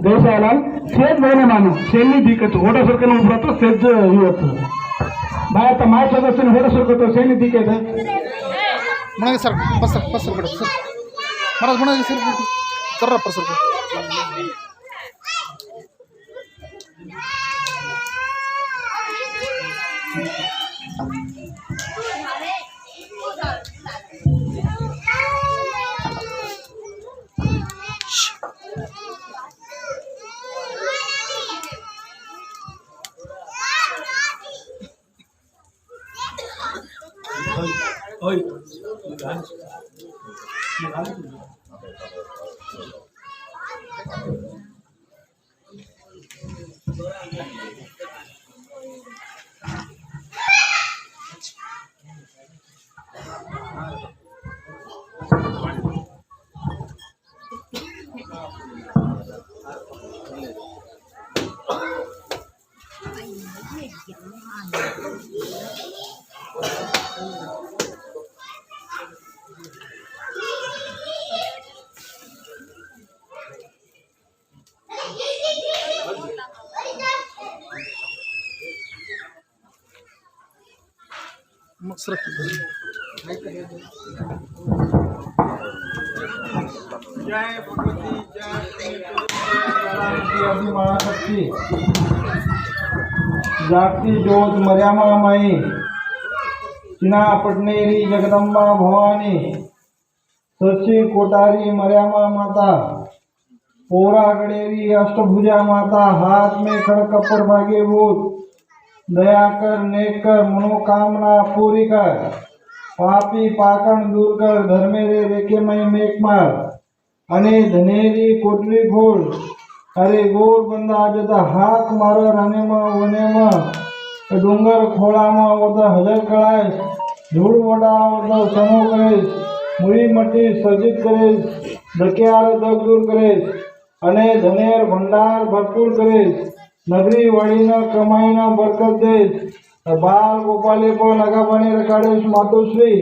ದೇವಸಾಲ ಸೇಜ್ ಬರೋಣ ನಾನು ಶೆಲ್ಲಿ ದೀಕತ್ತು ಓಟ ಸರ್ಕಲ್ ಉಂಟು ಸೇಜ್ ಇವತ್ತು ಬಾಯತ್ತ ಮಾಯ ಸದಸ್ಯನ ಓಟ ಸರ್ಕತ್ತು ಶೆಲ್ಲಿ ದೀಕೈತೆ ಮನೆಗೆ ಸರ್ ಬಸ್ ಬಿಡ ಸರ್ ಮನೋಜ್ ಮನೆಗೆ ಸರ್ ಸರ್ರಪ್ಪ ಸರ್ Oi. जय भगवती जय महाशक्ति जागती ज्योत मर्यामा माई चिना पटनेरी जगदम्बा भवानी सची कोटारी मर्यामा माता पोरा गणेरी अष्टभुजा माता हाथ में खड़कपर भागे भूत दया कर नेक कर मनोकामना पूरी कर पापी पाकण दूर कर धर्मेरे रेखे मई मेक मार अने धनेरी कोटली खोल अरे गोर बंदा जता हाथ मारो राने में वने में डूंगर खोला में ओदा हजर कळाय धूल वडा ओदा समो करे मुड़ी मटी सजित करे धकियार दग दूर करे अने धनेर भंडार भरपूर करे नगरी वड़ी न कमाई न बरकत दे बाल गोपाले को लगा बने रखाड़ेश मातोश्री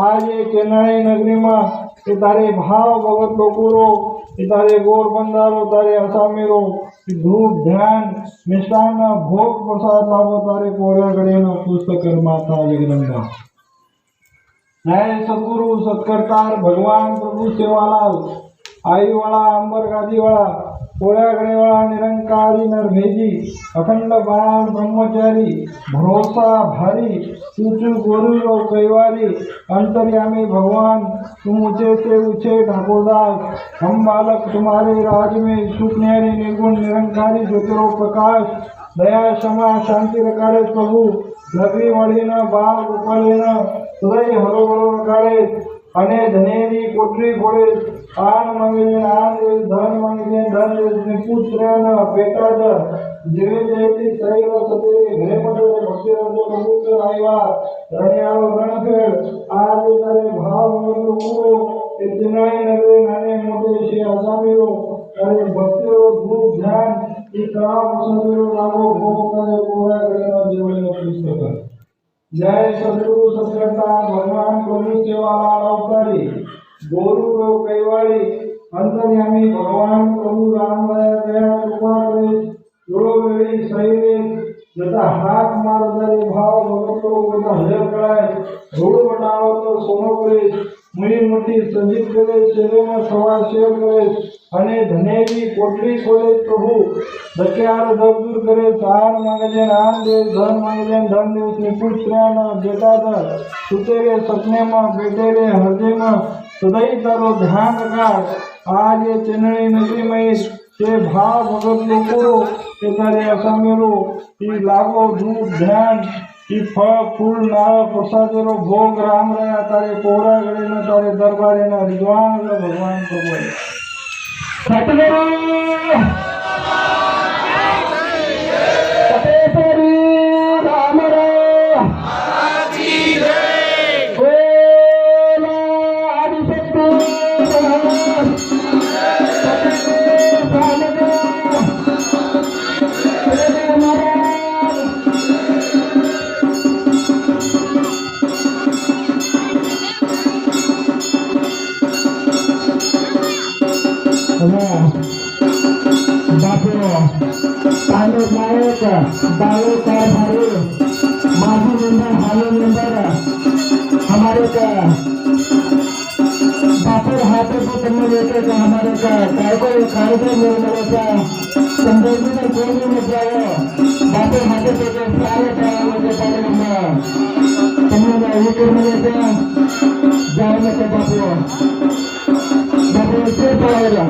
आज ये चेन्नई नगरी में कि तारे भाव भगत लोकुरो कि तारे गोर बंदारो तारे असामीरो धूप ध्यान मिष्टान भोग प्रसाद लाभो तारे कोरा गणे न पुस्तक माता जगदम्बा नए सदगुरु सत्कर्तार भगवान प्रभु सेवालाल आई वाला अंबर गादी वाला कोड़ा गणे वाला निरंकारी नरभेजी अखंड बाल ब्रह्मचारी भरोसा भारी ऊंचू गोरु रो कैवारी अंतर्यामी भगवान तुम ऊंचे से ऊंचे ठाकुरदास हम बालक तुम्हारे राज में सुख न्यारी निर्गुण निरंकारी ज्योतिरो प्रकाश दया क्षमा शांति रखाड़े प्रभु नगरी वाली न बाल गोपाली न सदैव हरो बरो रखाड़े अने धनेरी कोठरी घोड़े आन मांगे आन धन मांगे धन पुत्र न बेटा ज जीवे जयती सैव सतेरे घरे मटे भक्ति रंजो कबूतर आया रણિયાળો રણખેડ आज तारे भाव मोटो पूरो ए चेन्नई नगरे नाने मोटे से असामीरो अरे भक्तिरो धूप ध्यान ई कला पसंदीरो लागो भोग करे पूरा करेनो जीवनो पुस्तक जय सद्गुरु सत्कर्ता भगवान प्रभु सेवालाल अवतारी गोरु रो कैवाड़ी अंतर्यामी भगवान प्रभु राम दया कृपा करे जोड़ो वेड़ी सही जता हाथ मार दरे भाव भगतो बता हजर कराए धूल मटाओ तो सोनो करे मुड़ी मुठी संजीत करे चेरे में सवा शेर करे अने धनेरी कोटली खोले प्रभु धक्यार दब दूर करे सार मांगे नाम दे धन मांगे धन दे निपुण श्रेण बेटा द सुतेरे सपने में बेटे रे हृदय में सदैव तारो ध्यान रखा आज ये चेन्नई नगरी में से भाव भगत लोको के तारे असामेरो ई लागो धूप ध्यान ई फल फूल नारळ प्रसादेरो भोग राम रया तारे कोरा गणे न तारे दरबारे न रिजवान भगवान प्रभु सतगुरु सतेश्वरी राम जी जय बोला आदिशक्ति बापुर हाथे को करने लेके का हमारे का कार्यक्रम निर्मला संदर्भ में कोई भी मत जाओ बापुर हाथे को प्राय करावे के बारे में तुमने ये करने लेके जाने के बापुर से पाएगा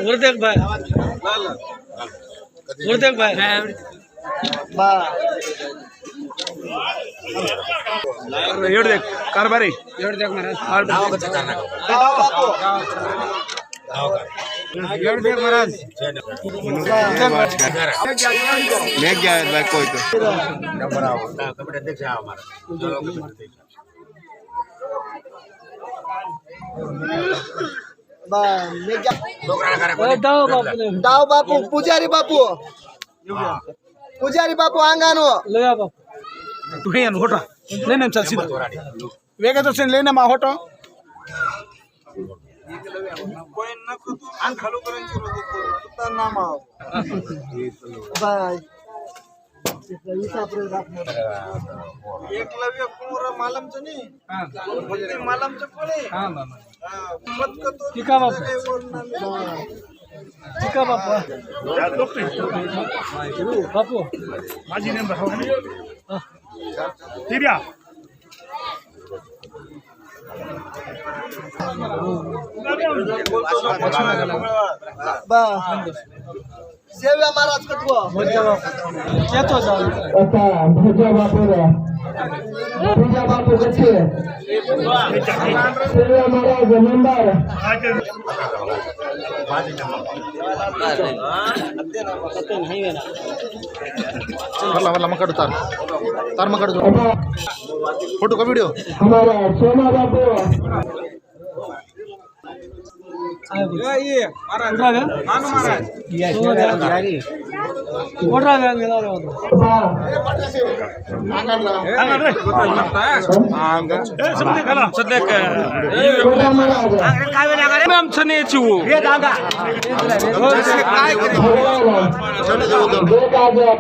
गुरुदेव भाई गुरुदेव भाई एवढं देख कारभारी एवढं देख महाराज एवढं देख महाराज मेघ गया भाई कोई तो दाव बापू डाव बापू पुजारी बापू अंगानो लया बापू तू हे होटा लेने चल सीधा वेगा तो सेन लेने मा होटा एकलव्य कुमार मालमचं नाही मालमचं कोणी टीका बापू टीका बापू बापू माझी नेम राहू तिर्या सेव्या महाराज कटवा भोजा बापू येतो जाऊ आता भोजा बापू कसे महाराज जमीनदार भरला मकड़ तार मकड़ दो फोटो का वीडियो हमारा सोना बापू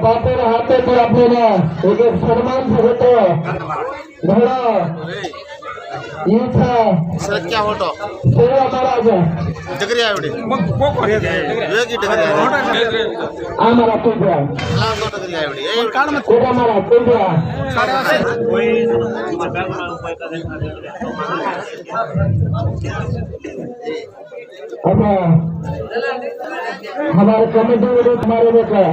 बापर हाते तर आपल्याला एक सन्मान होतो घोडा सर क्या फोटो सेवा महाराज डगरी आवडे वेगी डगरी आम्हाला तुझ्या डगरी आवडे काढ मत सेवा महाराज तुझ्या अब हमारे कमेटी में हमारे देखा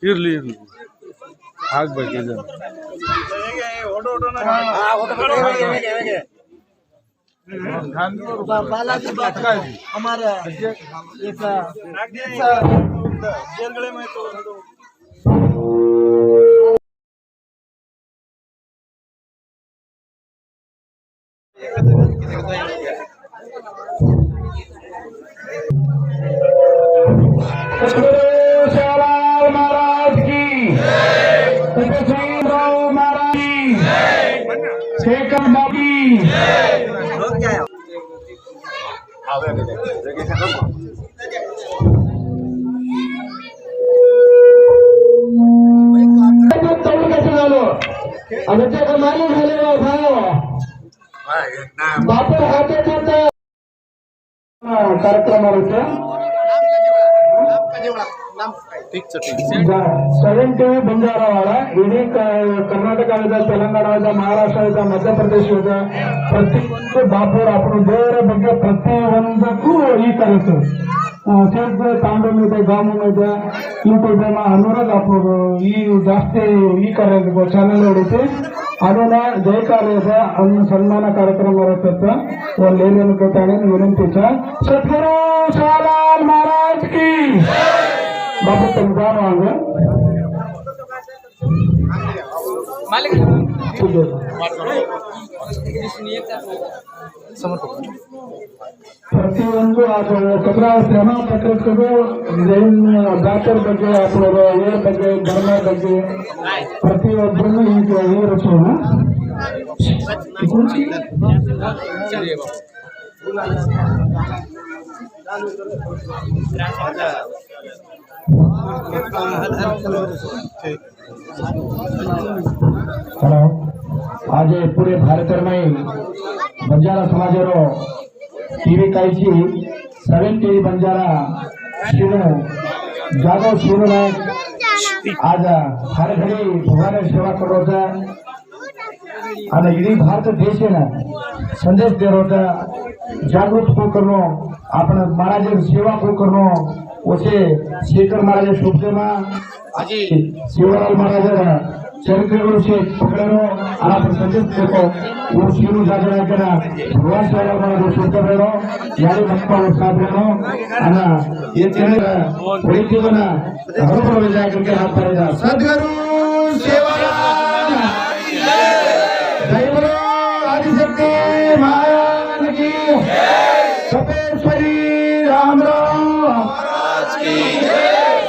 इरली इरली आग बगे बालाजी बापू हमारा एक महाराज की महाराज की शेखर बाबी झालो आणि त्याचा मालूम झालेला भाव बापर हाते कार्यक्रमावर ಸೆವೆನ್ ಟಿವಿ ಬಂಜಾರವಾಡ ಇಡೀ ಕರ್ನಾಟಕ ಇದೆ ತೆಲಂಗಾಣ ಇದೆ ಮಹಾರಾಷ್ಟ್ರ ಇದೆ ಮಧ್ಯಪ್ರದೇಶ ಇದೆ ಪ್ರತಿಯೊಂದು ಬಾಪೂರ್ ಅಪ್ಪನ ದೇವರ ಬಗ್ಗೆ ಪ್ರತಿಯೊಂದಕ್ಕೂ ಈ ಕಲಿತು ಸೇರ್ಪ ತಾಂಡೂಮ್ ಇದೆ ಗಾಮೂಮ್ ಇದೆ ಯೂಟ್ಯೂಬ್ ಅನುರಾಗ್ ಅಪ್ಪರು ಈ ಜಾಸ್ತಿ ಈ ಕಾರ್ಯ ಚಾನೆಲ್ ಹೊಡಿತಿ ಅದನ್ನ ಜಯಕಾರ ಇದೆ ಅನ್ನ ಸನ್ಮಾನ ಕಾರ್ಯಕ್ರಮ ಇರುತ್ತೆ వాళ్ళు ఏమేమి కొట్టాడని వినిపించా సద్గురు శాలాల్ మహారాజ్ కి బాబు తమ समोर पकडा. ಪ್ರತಿಯೊಂದು ಅದು ಕಬ್ರ ಶ್ರಮ ಪಟ್ಟಿರ್ತದೆ ಡಾಕ್ಟರ್ ಬಗ್ಗೆ ಅಥವಾ ಏರ್ ಬಗ್ಗೆ ಧರ್ಮ ಬಗ್ಗೆ ಪ್ರತಿಯೊಬ್ಬರನ್ನು ಈಗ ಈ ರಚೋಣ हेलो आज पूरे भारत में बंजारा समाजरो टीवी कायची 7 टीवी बंजारा शिवू जाधव शिवनायक आज हर घड़ी भगवान सेवा करो અને इडी भारत देश संदेश दे रहा जागृत को करनो आपण महाराज सेवा को करनो उसे शेखर महाराज शुभदेमा आज शिवराल महाराज चरित्र से पकड़ो आप संदेश देखो वो शिव जागरण करा भगवान शिवराल महाराज शुभदेव यारी मक्का साथ लेनो अना ये चैनल बड़ी जीवन हर पर विजय करके हाथ पड़ेगा सद्गुरु सेवालाल दैवरो आदिशक्ति महाराज की कपेश्वरी राम राम महाराज की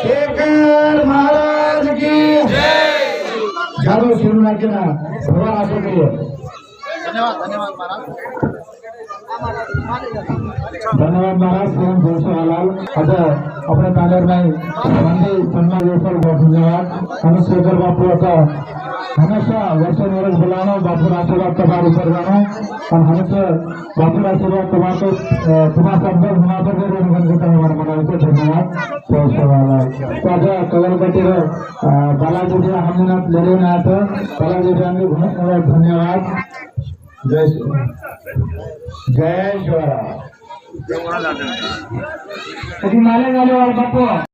शेखर महाराज की जादव शुरू ना किया भगवान आपको करिए धन्यवाद धन्यवाद महाराज. धन्यवाद महाराज स्वयं गोसालाल आता अपने तांडर में मंदिर सन्मान गोपाल बहुत धन्यवाद हमें शेखर बापू आता हमेशा वर्ष निरज बुलानो बापू आशीर्वाद तुम्हारे ऊपर जानो और हमेशा बापू आशीर्वाद तुम्हारे तुम्हारा शब्द हमारे पर हमारे मनाने से धन्यवाद गोसालाल तो आज कलर कटी बालाजी जी हमने ले लेना था बालाजी जी हमें बहुत धन्यवाद जय जय शिवराम कधी माले झाले बापू